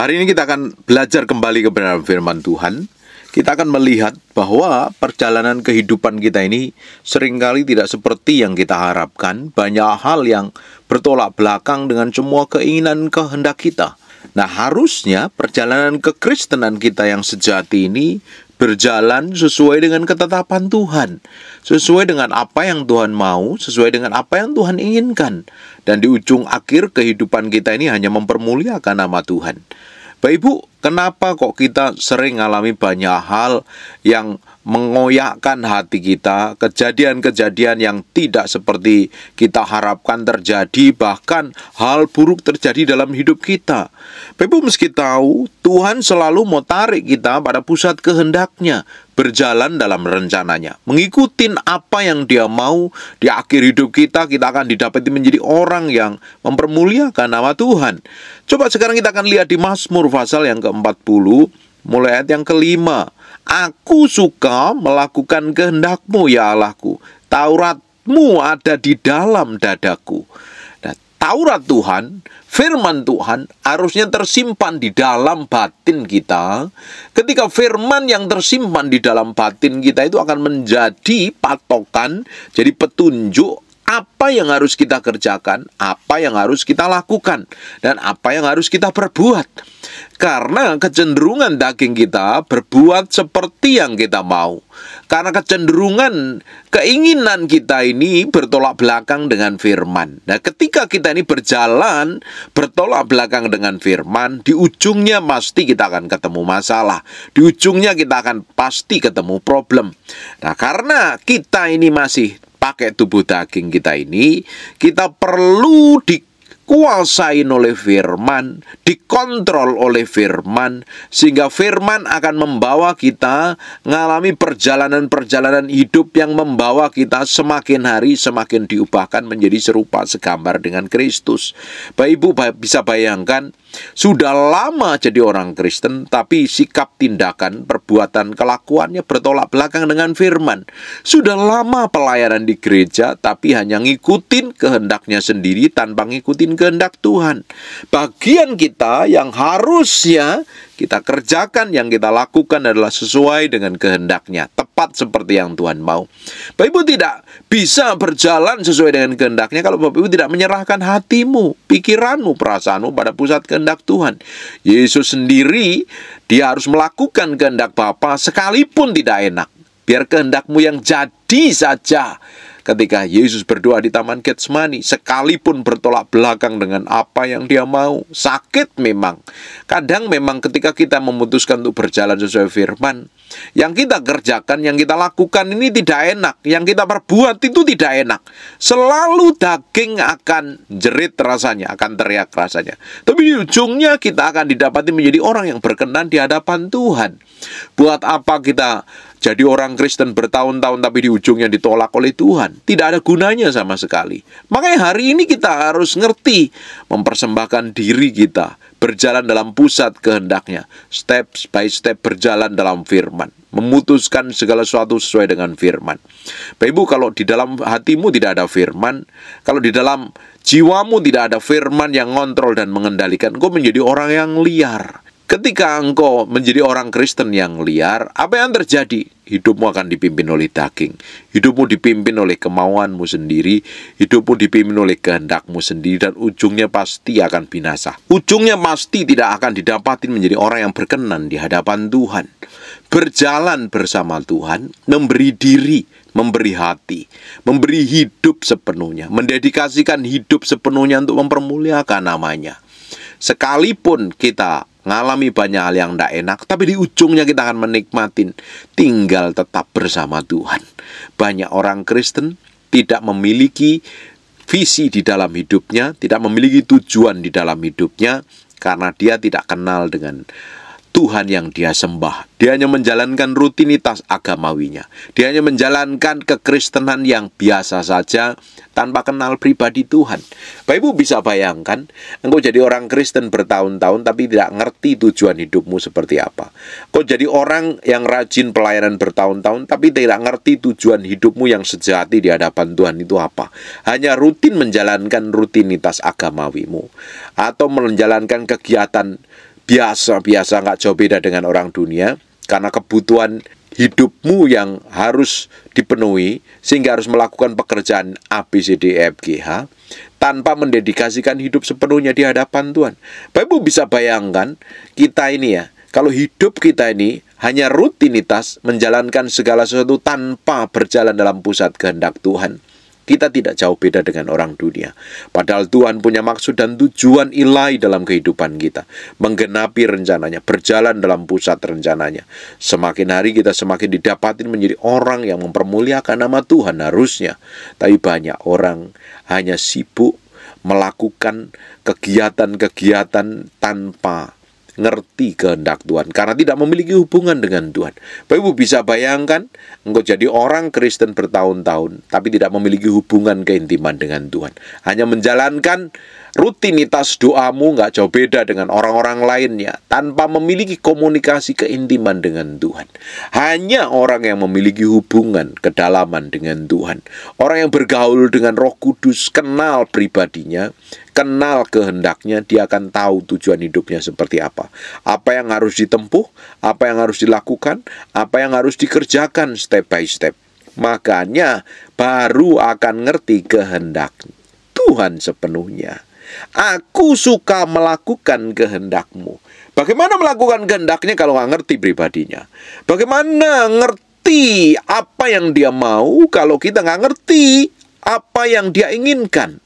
Hari ini kita akan belajar kembali kebenaran firman Tuhan. Kita akan melihat bahwa perjalanan kehidupan kita ini seringkali tidak seperti yang kita harapkan. Banyak hal yang bertolak belakang dengan semua keinginan kehendak kita. Nah, harusnya perjalanan kekristenan kita yang sejati ini berjalan sesuai dengan ketetapan Tuhan, sesuai dengan apa yang Tuhan mau, sesuai dengan apa yang Tuhan inginkan. Dan di ujung akhir kehidupan kita ini hanya mempermuliakan nama Tuhan. Bapak Ibu, kenapa kok kita sering mengalami banyak hal yang mengoyakkan hati kita, kejadian-kejadian yang tidak seperti kita harapkan terjadi, bahkan hal buruk terjadi dalam hidup kita. Bapak Ibu mesti tahu, Tuhan selalu mau tarik kita pada pusat kehendaknya, berjalan dalam rencananya, mengikuti apa yang Dia mau. Di akhir hidup kita akan didapati menjadi orang yang mempermuliakan nama Tuhan. Coba sekarang kita akan lihat di Mazmur pasal yang ke-40, mulai ayat yang ke-5. Aku suka melakukan kehendak-Mu, ya Allahku. Taurat-Mu ada di dalam dadaku. Nah, Taurat Tuhan, firman Tuhan harusnya tersimpan di dalam batin kita. Ketika firman yang tersimpan di dalam batin kita itu akan menjadi patokan, jadi petunjuk apa yang harus kita kerjakan, apa yang harus kita lakukan, dan apa yang harus kita perbuat. Karena kecenderungan daging kita berbuat seperti yang kita mau. Karena kecenderungan keinginan kita ini bertolak belakang dengan firman. Nah, ketika kita ini berjalan bertolak belakang dengan firman, di ujungnya pasti kita akan ketemu masalah. Di ujungnya kita akan pasti ketemu problem. Nah, karena kita ini masih pakai tubuh daging kita ini, kita perlu dikuasain oleh firman, dikontrol oleh firman, sehingga firman akan membawa kita mengalami perjalanan-perjalanan hidup yang membawa kita semakin hari semakin diubahkan menjadi serupa segambar dengan Kristus. Bapak Ibu bisa bayangkan, sudah lama jadi orang Kristen, tapi sikap, tindakan, perbuatan, kelakuannya bertolak belakang dengan firman. Sudah lama pelayanan di gereja, tapi hanya ngikutin kehendaknya sendiri tanpa ngikutin kehendak Tuhan. Bagian kita yang harusnya kita kerjakan, yang kita lakukan adalah sesuai dengan kehendaknya, tepat seperti yang Tuhan mau. Bapak Ibu tidak bisa berjalan sesuai dengan kehendaknya kalau Bapak Ibu tidak menyerahkan hatimu, pikiranmu, perasaanmu pada pusat kehendak Tuhan. Yesus sendiri, Dia harus melakukan kehendak Bapa sekalipun tidak enak. Biar kehendakmu yang jadi saja. Ketika Yesus berdoa di Taman Getsemani, sekalipun bertolak belakang dengan apa yang Dia mau, sakit memang. Kadang memang ketika kita memutuskan untuk berjalan sesuai firman, yang kita kerjakan, yang kita lakukan ini tidak enak, yang kita perbuat itu tidak enak. Selalu daging akan jerit rasanya, akan teriak rasanya. Tapi di ujungnya kita akan didapati menjadi orang yang berkenan di hadapan Tuhan. Buat apa kita jadi orang Kristen bertahun-tahun tapi di ujungnya ditolak oleh Tuhan? Tidak ada gunanya sama sekali. Makanya hari ini kita harus ngerti mempersembahkan diri kita, berjalan dalam pusat kehendaknya, step by step berjalan dalam firman, memutuskan segala sesuatu sesuai dengan firman. Bapak Ibu, kalau di dalam hatimu tidak ada firman, kalau di dalam jiwamu tidak ada firman yang ngontrol dan mengendalikan, engkau menjadi orang yang liar. Ketika engkau menjadi orang Kristen yang liar, apa yang terjadi? Hidupmu akan dipimpin oleh daging. Hidupmu dipimpin oleh kemauanmu sendiri. Hidupmu dipimpin oleh kehendakmu sendiri. Dan ujungnya pasti akan binasa. Ujungnya pasti tidak akan didapatin menjadi orang yang berkenan di hadapan Tuhan. Berjalan bersama Tuhan, memberi diri, memberi hati, memberi hidup sepenuhnya, mendedikasikan hidup sepenuhnya untuk mempermuliakan namanya. Sekalipun kita ngalami banyak hal yang tidak enak, tapi di ujungnya kita akan menikmatin tinggal tetap bersama Tuhan. Banyak orang Kristen tidak memiliki visi di dalam hidupnya, tidak memiliki tujuan di dalam hidupnya, karena dia tidak kenal dengan Tuhan yang dia sembah. Dia hanya menjalankan rutinitas agamawinya. Dia hanya menjalankan kekristenan yang biasa saja, tanpa kenal pribadi Tuhan. Bapak Ibu bisa bayangkan, engkau jadi orang Kristen bertahun-tahun tapi tidak ngerti tujuan hidupmu seperti apa. Engkau jadi orang yang rajin pelayanan bertahun-tahun tapi tidak ngerti tujuan hidupmu yang sejati di hadapan Tuhan itu apa. Hanya rutin menjalankan rutinitas agamawimu, atau menjalankan kegiatan biasa-biasa, nggak jauh beda dengan orang dunia, karena kebutuhan hidupmu yang harus dipenuhi, sehingga harus melakukan pekerjaan A, B, C, D, E, F, G, H, tanpa mendedikasikan hidup sepenuhnya di hadapan Tuhan. Bapak Ibu bisa bayangkan, kita ini ya, kalau hidup kita ini hanya rutinitas, menjalankan segala sesuatu tanpa berjalan dalam pusat kehendak Tuhan, kita tidak jauh beda dengan orang dunia. Padahal Tuhan punya maksud dan tujuan ilahi dalam kehidupan kita, menggenapi rencananya, berjalan dalam pusat rencananya. Semakin hari kita semakin didapatin menjadi orang yang mempermuliakan nama Tuhan harusnya. Tapi banyak orang hanya sibuk melakukan kegiatan-kegiatan tanpa ngerti kehendak Tuhan, karena tidak memiliki hubungan dengan Tuhan. Bapak Ibu bisa bayangkan, engkau jadi orang Kristen bertahun-tahun, tapi tidak memiliki hubungan keintiman dengan Tuhan. Hanya menjalankan rutinitas doamu, nggak jauh beda dengan orang-orang lainnya, tanpa memiliki komunikasi keintiman dengan Tuhan. Hanya orang yang memiliki hubungan kedalaman dengan Tuhan, orang yang bergaul dengan Roh Kudus, kenal pribadinya, kenal kehendaknya, dia akan tahu tujuan hidupnya seperti apa yang harus ditempuh, apa yang harus dilakukan, apa yang harus dikerjakan step by step. Makanya baru akan ngerti kehendak Tuhan sepenuhnya. Aku suka melakukan kehendakmu. Bagaimana melakukan kehendaknya kalau nggak ngerti pribadinya? Bagaimana ngerti apa yang dia mau kalau kita nggak ngerti apa yang dia inginkan?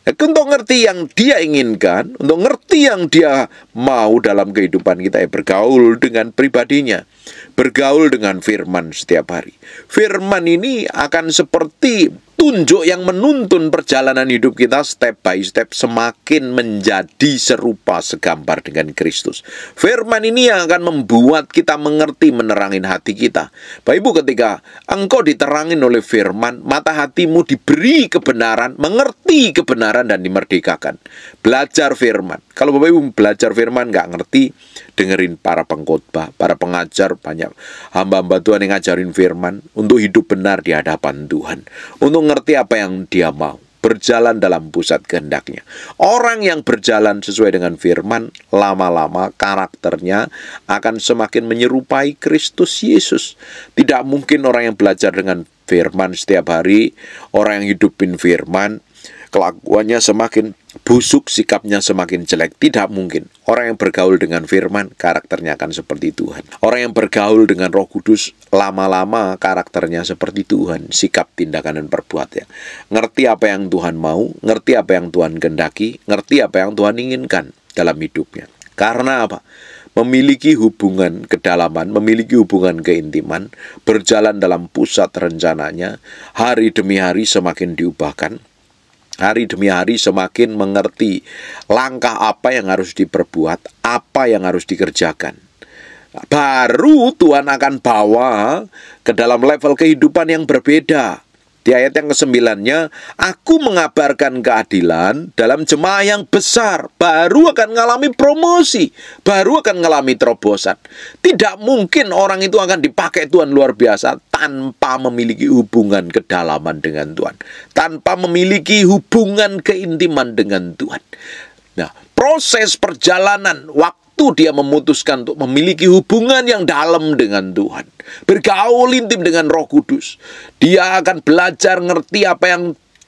Untuk ngerti yang dia inginkan, untuk ngerti yang dia mau dalam kehidupan kita, bergaul dengan pribadinya, bergaul dengan firman setiap hari. Firman ini akan seperti tunjuk yang menuntun perjalanan hidup kita step by step, semakin menjadi serupa segambar dengan Kristus. Firman ini yang akan membuat kita mengerti, menerangin hati kita. Bapak Ibu, ketika engkau diterangin oleh firman, mata hatimu diberi kebenaran, mengerti kebenaran, dan dimerdekakan. Belajar firman. Kalau Bapak Ibu belajar firman nggak ngerti, dengerin para pengkhotbah, para pengajar, banyak hamba-hamba Tuhan yang ngajarin firman untuk hidup benar di hadapan Tuhan, untuk ngerti apa yang dia mau, berjalan dalam pusat kehendaknya. Orang yang berjalan sesuai dengan firman, lama-lama karakternya akan semakin menyerupai Kristus Yesus. Tidak mungkin orang yang belajar dengan firman setiap hari, orang yang hidupin firman, kelakuannya semakin busuk, sikapnya semakin jelek. Tidak mungkin. Orang yang bergaul dengan firman, karakternya akan seperti Tuhan. Orang yang bergaul dengan Roh Kudus, lama-lama karakternya seperti Tuhan. Sikap, tindakan, dan perbuatan. Ngerti apa yang Tuhan mau, ngerti apa yang Tuhan kehendaki, ngerti apa yang Tuhan inginkan dalam hidupnya. Karena apa? Memiliki hubungan kedalaman, memiliki hubungan keintiman, berjalan dalam pusat rencananya, hari demi hari semakin diubahkan, hari demi hari semakin mengerti langkah apa yang harus diperbuat, apa yang harus dikerjakan. Baru Tuhan akan bawa ke dalam level kehidupan yang berbeda. Di ayat yang ke-9-nya, aku mengabarkan keadilan dalam jemaah yang besar, baru akan mengalami promosi, baru akan mengalami terobosan. Tidak mungkin orang itu akan dipakai Tuhan luar biasa tanpa memiliki hubungan kedalaman dengan Tuhan, tanpa memiliki hubungan keintiman dengan Tuhan. Nah, proses perjalanan waktu dia memutuskan untuk memiliki hubungan yang dalam dengan Tuhan, bergaul intim dengan Roh Kudus, dia akan belajar ngerti apa yang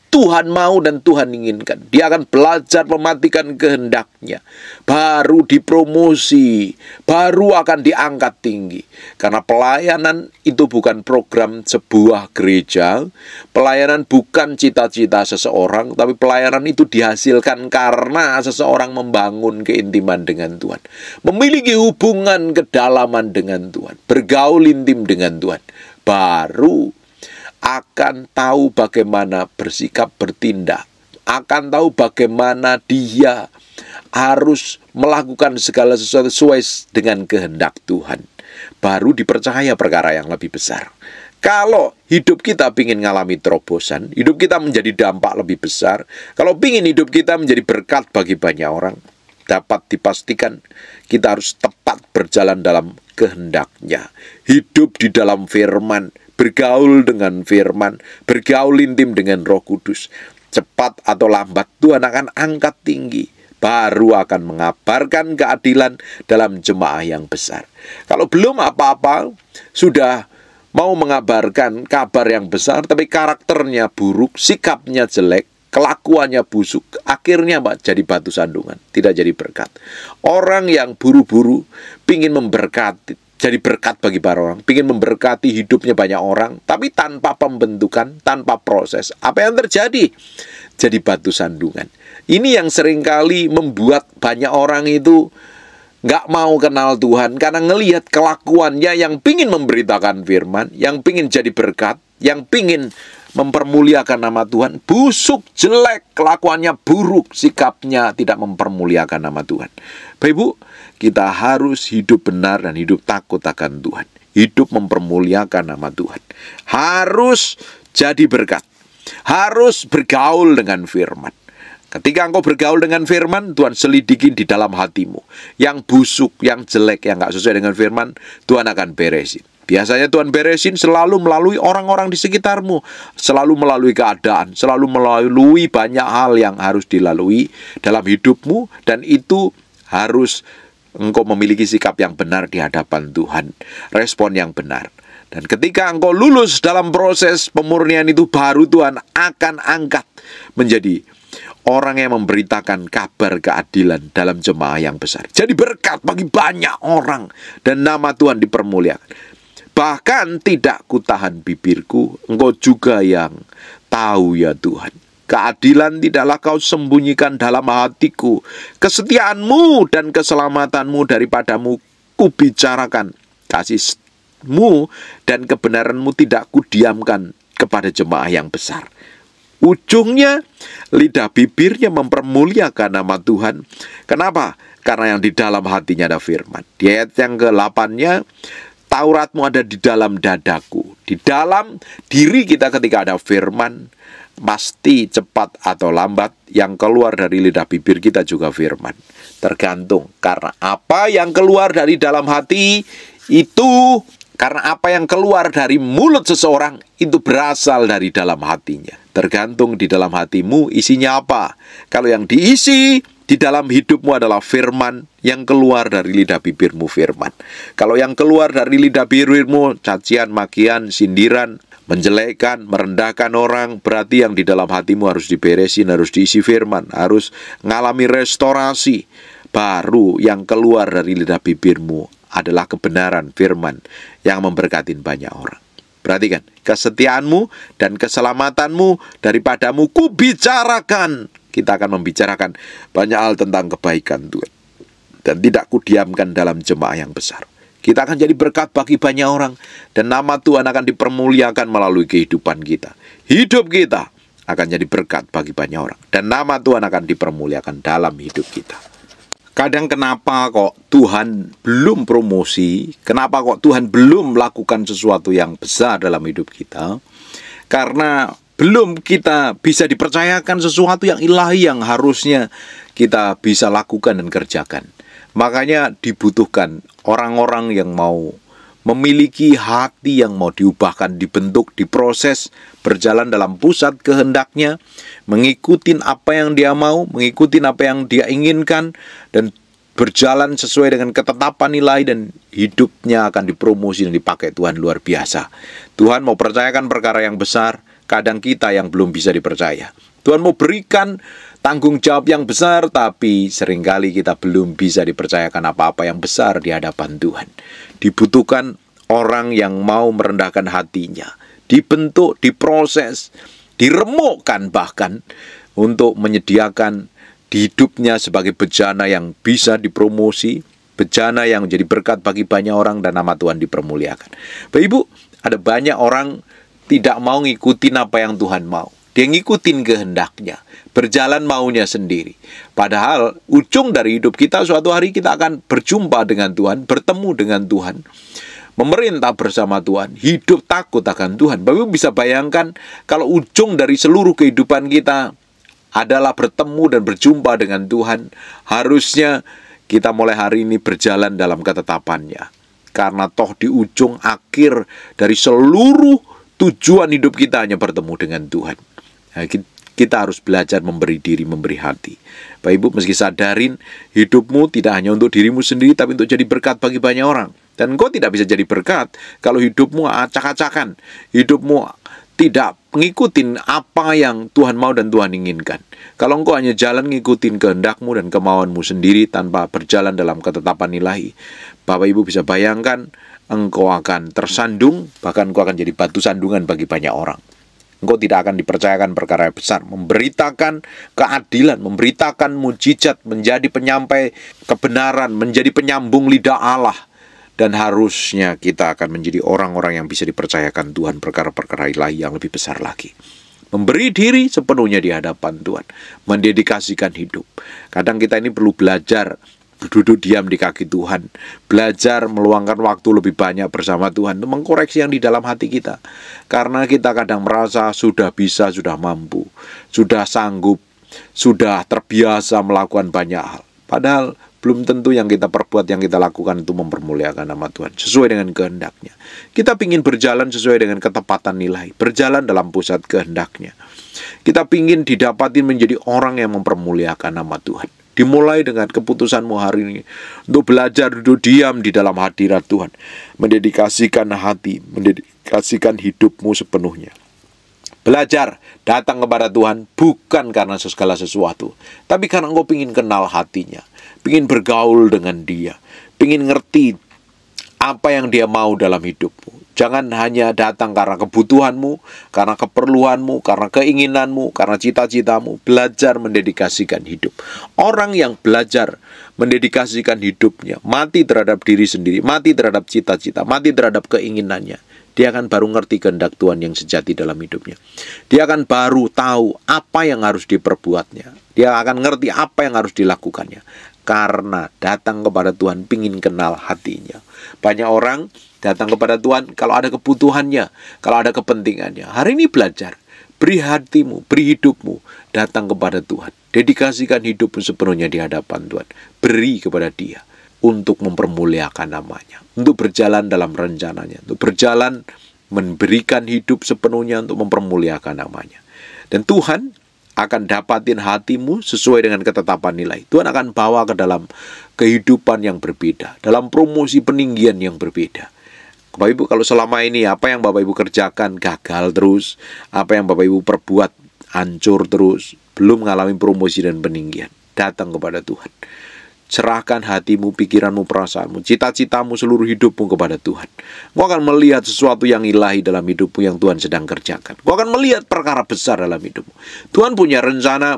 Tuhan mau dan Tuhan inginkan. Dia akan belajar mematikan kehendaknya, baru dipromosi, baru akan diangkat tinggi. Karena pelayanan itu bukan program sebuah gereja, pelayanan bukan cita-cita seseorang, tapi pelayanan itu dihasilkan karena seseorang membangun keintiman dengan Tuhan, memiliki hubungan kedalaman dengan Tuhan, bergaul intim dengan Tuhan, baru akan tahu bagaimana bersikap, bertindak, akan tahu bagaimana dia harus melakukan segala sesuatu sesuai dengan kehendak Tuhan. Baru dipercaya perkara yang lebih besar. Kalau hidup kita ingin mengalami terobosan, hidup kita menjadi dampak lebih besar, kalau ingin hidup kita menjadi berkat bagi banyak orang, dapat dipastikan kita harus tepat berjalan dalam kehendaknya, hidup di dalam firman, bergaul dengan firman, bergaul intim dengan Roh Kudus. Cepat atau lambat Tuhan akan angkat tinggi. baru akan mengabarkan keadilan dalam jemaah yang besar. Kalau belum apa-apa, sudah mau mengabarkan kabar yang besar, tapi karakternya buruk, sikapnya jelek, kelakuannya busuk, akhirnya jadi batu sandungan, tidak jadi berkat. Orang yang buru-buru pingin memberkati, jadi berkat bagi para orang, pingin memberkati hidupnya banyak orang, tapi tanpa pembentukan, tanpa proses, apa yang terjadi? Jadi batu sandungan. Ini yang seringkali membuat banyak orang itu nggak mau kenal Tuhan, karena ngelihat kelakuannya yang pingin memberitakan firman, yang pingin jadi berkat, yang pingin mempermuliakan nama Tuhan, busuk, jelek, kelakuannya buruk, sikapnya tidak mempermuliakan nama Tuhan. Bapak Ibu, kita harus hidup benar dan hidup takut akan Tuhan. Hidup mempermuliakan nama Tuhan. Harus jadi berkat. Harus bergaul dengan firman. Ketika engkau bergaul dengan firman, Tuhan selidikin di dalam hatimu. Yang busuk, yang jelek, yang gak sesuai dengan firman, Tuhan akan beresin. Biasanya Tuhan beresin selalu melalui orang-orang di sekitarmu. Selalu melalui keadaan, selalu melalui banyak hal yang harus dilalui dalam hidupmu. Dan itu harus engkau memiliki sikap yang benar di hadapan Tuhan. Respon yang benar. Dan ketika engkau lulus dalam proses pemurnian itu, baru Tuhan akan angkat menjadi orang yang memberitakan kabar keadilan dalam jemaah yang besar. Jadi berkat bagi banyak orang dan nama Tuhan dipermuliakan. Bahkan tidak kutahan bibirku, engkau juga yang tahu ya Tuhan. Keadilan tidaklah kau sembunyikan dalam hatiku. Kesetiaanmu dan keselamatanmu daripadamu kubicarakan. Kasihmu dan kebenaranmu tidak kudiamkan kepada jemaah yang besar. Ujungnya, lidah bibirnya mempermuliakan nama Tuhan. Kenapa? Karena yang di dalam hatinya ada firman. Di ayat yang ke-8-nya, Tauratmu ada di dalam dadaku. Di dalam diri kita ketika ada firman, pasti cepat atau lambat yang keluar dari lidah bibir kita juga firman. Tergantung, karena apa yang keluar dari dalam hati itu, karena apa yang keluar dari mulut seseorang itu berasal dari dalam hatinya. Tergantung di dalam hatimu isinya apa. Kalau yang diisi di dalam hidupmu adalah firman, yang keluar dari lidah bibirmu firman. Kalau yang keluar dari lidah bibirmu cacian, makian, sindiran, menjelekkan, merendahkan orang, berarti yang di dalam hatimu harus diberesin, harus diisi firman, harus ngalami restorasi. Baru yang keluar dari lidah bibirmu adalah kebenaran firman yang memberkatin banyak orang. Perhatikan, kesetiaanmu dan keselamatanmu daripadamu kubicarakan. Kita akan membicarakan banyak hal tentang kebaikan Tuhan. Dan tidak kudiamkan dalam jemaah yang besar. Kita akan jadi berkat bagi banyak orang. Dan nama Tuhan akan dipermuliakan melalui kehidupan kita. Hidup kita akan jadi berkat bagi banyak orang. Dan nama Tuhan akan dipermuliakan dalam hidup kita. Kadang kenapa kok Tuhan belum promosi, kenapa kok Tuhan belum melakukan sesuatu yang besar dalam hidup kita? Karena belum kita bisa dipercayakan sesuatu yang ilahi yang harusnya kita bisa lakukan dan kerjakan. Makanya dibutuhkan orang-orang yang mau memiliki hati yang mau diubahkan, dibentuk, diproses, berjalan dalam pusat kehendaknya, mengikuti apa yang dia mau, mengikuti apa yang dia inginkan, dan berjalan sesuai dengan ketetapan nilai, dan hidupnya akan dipromosi dan dipakai Tuhan luar biasa. Tuhan mau percayakan perkara yang besar, kadang kita yang belum bisa dipercaya. Tuhan mau berikan tanggung jawab yang besar, tapi seringkali kita belum bisa dipercayakan apa-apa yang besar di hadapan Tuhan. Dibutuhkan orang yang mau merendahkan hatinya, dibentuk, diproses, diremukkan bahkan untuk menyediakan hidupnya sebagai bejana yang bisa dipromosi, bejana yang menjadi berkat bagi banyak orang dan nama Tuhan dipermuliakan. Bapak Ibu, ada banyak orang tidak mau ngikutin apa yang Tuhan mau. Dia ngikutin kehendaknya, berjalan maunya sendiri. Padahal ujung dari hidup kita, suatu hari kita akan berjumpa dengan Tuhan, bertemu dengan Tuhan, memerintah bersama Tuhan, hidup takut akan Tuhan. Bapak bisa bayangkan kalau ujung dari seluruh kehidupan kita adalah bertemu dan berjumpa dengan Tuhan, harusnya kita mulai hari ini berjalan dalam ketetapannya. Karena toh di ujung akhir dari seluruh tujuan hidup kita hanya bertemu dengan Tuhan. Nah, Kita harus belajar memberi diri, memberi hati. Bapak Ibu mesti sadarin hidupmu tidak hanya untuk dirimu sendiri, tapi untuk jadi berkat bagi banyak orang. Dan engkau tidak bisa jadi berkat kalau hidupmu acak-acakan, hidupmu tidak ngikutin apa yang Tuhan mau dan Tuhan inginkan. Kalau engkau hanya jalan ngikutin kehendakmu dan kemauanmu sendiri tanpa berjalan dalam ketetapan ilahi, Bapak Ibu bisa bayangkan engkau akan tersandung, bahkan engkau akan jadi batu sandungan bagi banyak orang. Engkau tidak akan dipercayakan perkara yang besar, memberitakan keadilan, memberitakan mujizat, menjadi penyampai kebenaran, menjadi penyambung lidah Allah. Dan harusnya kita akan menjadi orang-orang yang bisa dipercayakan Tuhan perkara-perkara ilahi yang lebih besar lagi. Memberi diri sepenuhnya di hadapan Tuhan, mendedikasikan hidup. Kadang kita ini perlu belajar duduk diam di kaki Tuhan, belajar meluangkan waktu lebih banyak bersama Tuhan untuk mengkoreksi yang di dalam hati kita. Karena kita kadang merasa sudah bisa, sudah mampu, sudah sanggup, sudah terbiasa melakukan banyak hal. Padahal belum tentu yang kita perbuat, yang kita lakukan itu mempermuliakan nama Tuhan, sesuai dengan kehendaknya. Kita ingin berjalan sesuai dengan ketepatan nilai, berjalan dalam pusat kehendaknya. Kita ingin didapatin menjadi orang yang mempermuliakan nama Tuhan. Dimulai dengan keputusanmu hari ini untuk belajar duduk diam di dalam hadirat Tuhan, mendedikasikan hati, mendedikasikan hidupmu sepenuhnya. Belajar datang kepada Tuhan bukan karena segala sesuatu, tapi karena engkau ingin kenal hatinya, ingin bergaul dengan Dia, ingin ngerti apa yang Dia mau dalam hidupmu. Jangan hanya datang karena kebutuhanmu, karena keperluanmu, karena keinginanmu, karena cita-citamu. Belajar mendedikasikan hidup. Orang yang belajar mendedikasikan hidupnya, mati terhadap diri sendiri, mati terhadap cita-cita, mati terhadap keinginannya, dia akan baru ngerti kehendak Tuhan yang sejati dalam hidupnya. Dia akan baru tahu apa yang harus diperbuatnya. Dia akan ngerti apa yang harus dilakukannya. Karena datang kepada Tuhan pingin kenal hatinya. Banyak orang datang kepada Tuhan kalau ada kebutuhannya, kalau ada kepentingannya. Hari ini belajar, beri hatimu, beri hidupmu, datang kepada Tuhan. Dedikasikan hidupmu sepenuhnya di hadapan Tuhan. Beri kepada Dia untuk mempermuliakan namanya, untuk berjalan dalam rencananya, untuk berjalan memberikan hidup sepenuhnya untuk mempermuliakan namanya. Dan Tuhan akan dapatin hatimu sesuai dengan ketetapan nilai. Tuhan akan bawa ke dalam kehidupan yang berbeda, dalam promosi peninggian yang berbeda. Bapak Ibu, kalau selama ini apa yang Bapak Ibu kerjakan gagal terus, apa yang Bapak Ibu perbuat hancur terus, belum mengalami promosi dan peninggian, datang kepada Tuhan. Serahkan hatimu, pikiranmu, perasaanmu, cita-citamu, seluruh hidupmu kepada Tuhan. Kau akan melihat sesuatu yang ilahi dalam hidupmu yang Tuhan sedang kerjakan. Kau akan melihat perkara besar dalam hidupmu. Tuhan punya rencana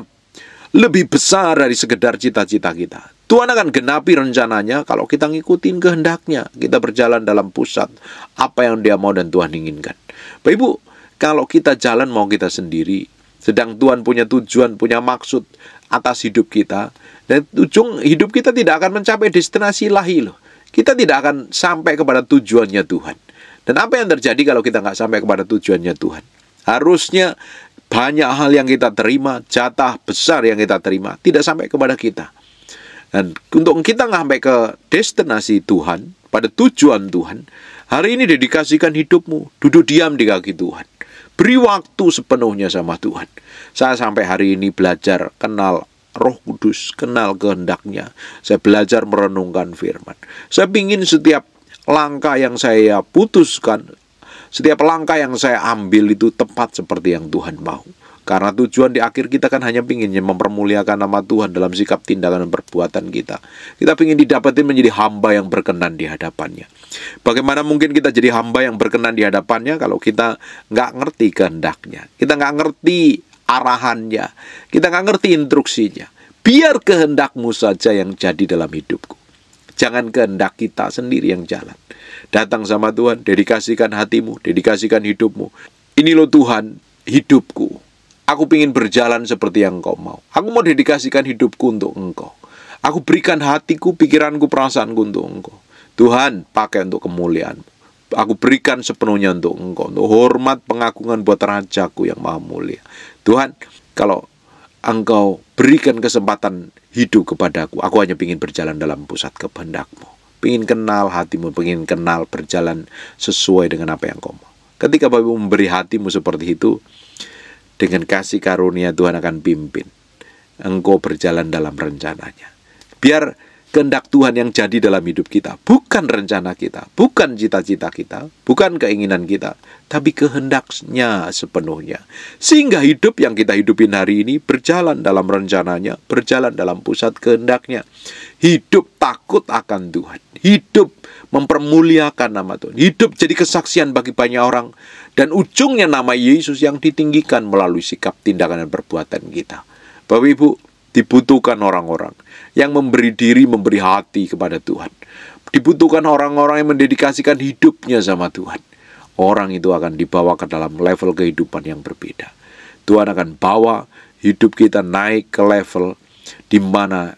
lebih besar dari sekedar cita-cita kita. Tuhan akan genapi rencananya kalau kita ngikutin kehendaknya. Kita berjalan dalam pusat apa yang Dia mau dan Tuhan inginkan. Bapak Ibu, kalau kita jalan mau kita sendiri, sedang Tuhan punya tujuan, punya maksud atas hidup kita, dan ujung hidup kita tidak akan mencapai destinasi ilahi loh. Kita tidak akan sampai kepada tujuannya Tuhan. Dan apa yang terjadi kalau kita nggak sampai kepada tujuannya Tuhan? Harusnya banyak hal yang kita terima, jatah besar yang kita terima, tidak sampai kepada kita. Dan untuk kita nggak sampai ke destinasi Tuhan, pada tujuan Tuhan, hari ini dedikasikan hidupmu, duduk diam di kaki Tuhan. Beri waktu sepenuhnya sama Tuhan. Saya sampai hari ini belajar kenal Roh Kudus, kenal kehendaknya. Saya belajar merenungkan firman. Saya ingin setiap langkah yang saya putuskan, setiap langkah yang saya ambil itu tepat seperti yang Tuhan mau. Karena tujuan di akhir kita kan hanya pinginnya mempermuliakan nama Tuhan dalam sikap, tindakan, dan perbuatan kita. Kita ingin didapatin menjadi hamba yang berkenan di hadapannya. Bagaimana mungkin kita jadi hamba yang berkenan di hadapannya kalau kita nggak ngerti kehendaknya, kita nggak ngerti arahannya, kita nggak ngerti instruksinya. Biar kehendakmu saja yang jadi dalam hidupku. Jangan kehendak kita sendiri yang jalan. Datang sama Tuhan, dedikasikan hatimu, dedikasikan hidupmu. Ini loh Tuhan, hidupku. Aku ingin berjalan seperti yang Engkau mau. Aku mau dedikasikan hidupku untuk Engkau. Aku berikan hatiku, pikiranku, perasaanku untuk Engkau. Tuhan, pakai untuk kemuliaan-Mu. Aku berikan sepenuhnya untuk Engkau, untuk hormat, pengagungan buat Rajaku yang maha mulia. Tuhan, kalau Engkau berikan kesempatan hidup kepadaku, aku hanya ingin berjalan dalam pusat kehendak-Mu. Ingin kenal hatimu, ingin kenal berjalan sesuai dengan apa yang Engkau mau. Ketika Bapak memberi hatimu seperti itu, Dengan kasih karunia Tuhan akan pimpin engkau berjalan dalam rencananya. Biar kehendak Tuhan yang jadi dalam hidup kita, bukan rencana kita, bukan cita-cita kita, bukan keinginan kita, tapi kehendaknya sepenuhnya. Sehingga hidup yang kita hidupin hari ini berjalan dalam rencananya, berjalan dalam pusat kehendaknya. Hidup takut akan Tuhan, hidup mempermuliakan nama Tuhan, hidup jadi kesaksian bagi banyak orang, dan ujungnya nama Yesus yang ditinggikan melalui sikap, tindakan, dan perbuatan kita. Bapak Ibu, dibutuhkan orang-orang yang memberi diri, memberi hati kepada Tuhan. Dibutuhkan orang-orang yang mendedikasikan hidupnya sama Tuhan. Orang itu akan dibawa ke dalam level kehidupan yang berbeda. Tuhan akan bawa hidup kita naik ke level di mana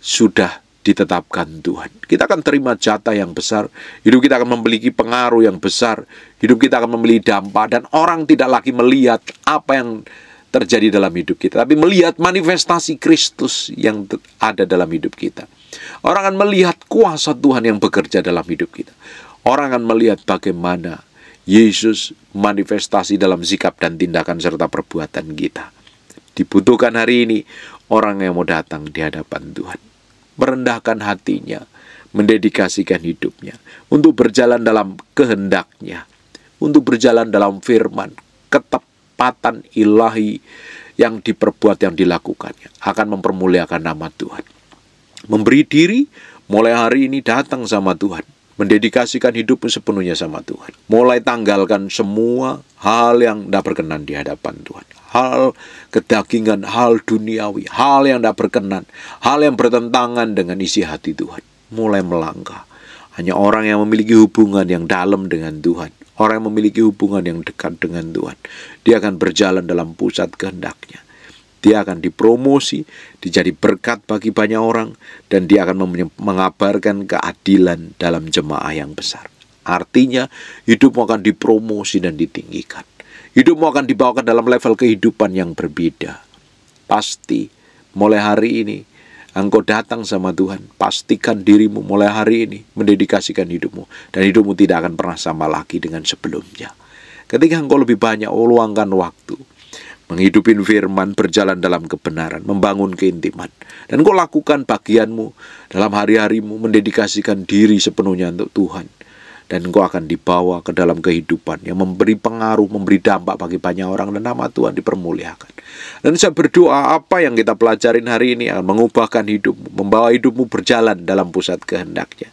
sudah ditetapkan Tuhan. Kita akan terima jatah yang besar. Hidup kita akan memiliki pengaruh yang besar. Hidup kita akan memiliki dampak. Dan orang tidak lagi melihat apa yang terjadi dalam hidup kita, tapi melihat manifestasi Kristus yang ada dalam hidup kita. Orang akan melihat kuasa Tuhan yang bekerja dalam hidup kita. Orang akan melihat bagaimana Yesus manifestasi dalam sikap dan tindakan serta perbuatan kita. Dibutuhkan hari ini orang yang mau datang di hadapan Tuhan, merendahkan hatinya, mendedikasikan hidupnya untuk berjalan dalam kehendaknya, untuk berjalan dalam firman, ketepatan ilahi yang diperbuat, yang dilakukannya akan mempermuliakan nama Tuhan. Memberi diri mulai hari ini datang sama Tuhan, mendedikasikan hidupmu sepenuhnya sama Tuhan. Mulai tanggalkan semua hal yang tidak berkenan di hadapan Tuhan. Hal kedagingan, hal duniawi, hal yang tidak berkenan, hal yang bertentangan dengan isi hati Tuhan. Mulai melangkah. Hanya orang yang memiliki hubungan yang dalam dengan Tuhan, orang yang memiliki hubungan yang dekat dengan Tuhan, dia akan berjalan dalam pusat kehendaknya. Dia akan dipromosi, dijadi berkat bagi banyak orang, dan dia akan mengabarkan keadilan dalam jemaah yang besar. Artinya, hidupmu akan dipromosi dan ditinggikan. Hidupmu akan dibawa ke dalam level kehidupan yang berbeda. Pasti, mulai hari ini, engkau datang sama Tuhan, pastikan dirimu mulai hari ini mendedikasikan hidupmu, dan hidupmu tidak akan pernah sama lagi dengan sebelumnya. Ketika engkau lebih banyak luangkan waktu menghidupin firman, berjalan dalam kebenaran, membangun keintiman, dan engkau lakukan bagianmu dalam hari-harimu, mendedikasikan diri sepenuhnya untuk Tuhan, dan engkau akan dibawa ke dalam kehidupan yang memberi pengaruh, memberi dampak bagi banyak orang, dan nama Tuhan dipermuliakan. Dan saya berdoa apa yang kita pelajarin hari ini akan mengubahkan hidupmu, membawa hidupmu berjalan dalam pusat kehendaknya.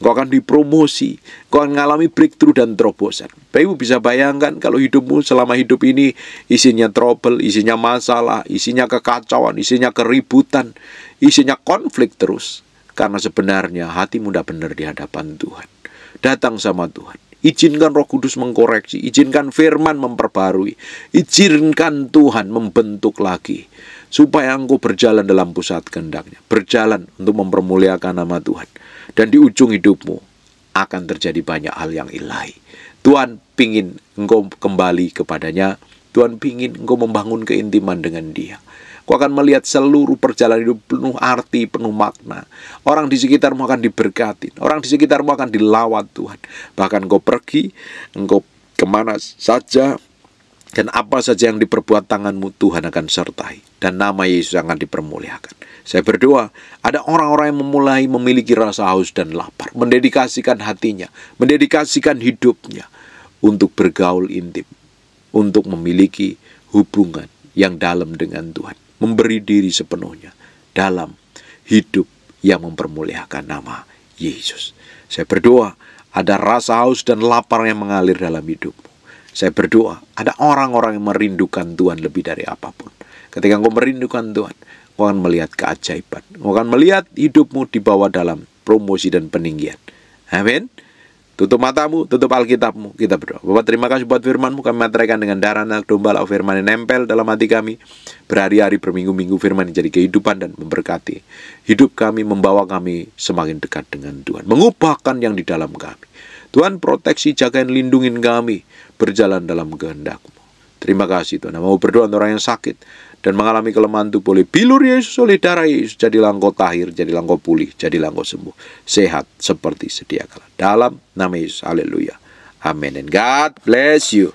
Engkau akan dipromosi, engkau akan mengalami breakthrough dan terobosan. Bapak Ibu bisa bayangkan kalau hidupmu selama hidup ini isinya trouble, isinya masalah, isinya kekacauan, isinya keributan, isinya konflik terus. Karena sebenarnya hatimu tidak benar di hadapan Tuhan. Datang sama Tuhan. Izinkan Roh Kudus mengkoreksi, izinkan firman memperbarui, izinkan Tuhan membentuk lagi, supaya engkau berjalan dalam pusat kehendaknya, berjalan untuk mempermuliakan nama Tuhan. Dan di ujung hidupmu akan terjadi banyak hal yang ilahi. Tuhan pingin engkau kembali kepadanya, Tuhan pingin engkau membangun keintiman dengan Dia. Kau akan melihat seluruh perjalanan hidup penuh arti, penuh makna. Orang di sekitarmu akan diberkati. Orang di sekitarmu akan dilawat Tuhan. Bahkan engkau pergi, engkau kemana saja, dan apa saja yang diperbuat tanganmu, Tuhan akan sertai. Dan nama Yesus akan dipermuliakan. Saya berdoa, ada orang-orang yang memulai memiliki rasa haus dan lapar. Mendedikasikan hatinya, mendedikasikan hidupnya untuk bergaul intim, untuk memiliki hubungan yang dalam dengan Tuhan. Memberi diri sepenuhnya dalam hidup yang mempermuliakan nama Yesus. Saya berdoa ada rasa haus dan lapar yang mengalir dalam hidupmu. Saya berdoa ada orang-orang yang merindukan Tuhan lebih dari apapun. Ketika engkau merindukan Tuhan, engkau akan melihat keajaiban. Engkau akan melihat hidupmu dibawa dalam promosi dan peninggian. Amin. Tutup matamu, tutup Alkitabmu, kita berdoa. Bapak, terima kasih buat firman-Mu, kami materaikan dengan darah anak domba, lalu firman yang nempel dalam hati kami. Berhari-hari, berminggu-minggu firman yang jadi kehidupan dan memberkati hidup kami, membawa kami semakin dekat dengan Tuhan, mengubahkan yang di dalam kami. Tuhan, proteksi, jagain, lindungin kami, berjalan dalam kehendak-Mu. Terima kasih Tuhan. Mau berdoa untuk orang yang sakit dan mengalami kelemahan tubuh, oleh bilur Yesus, oleh darah Yesus, jadilah engkau tahir, jadilah engkau pulih, jadilah engkau sembuh, sehat seperti sedia kala. Dalam nama Yesus, haleluya, amin. And God bless you.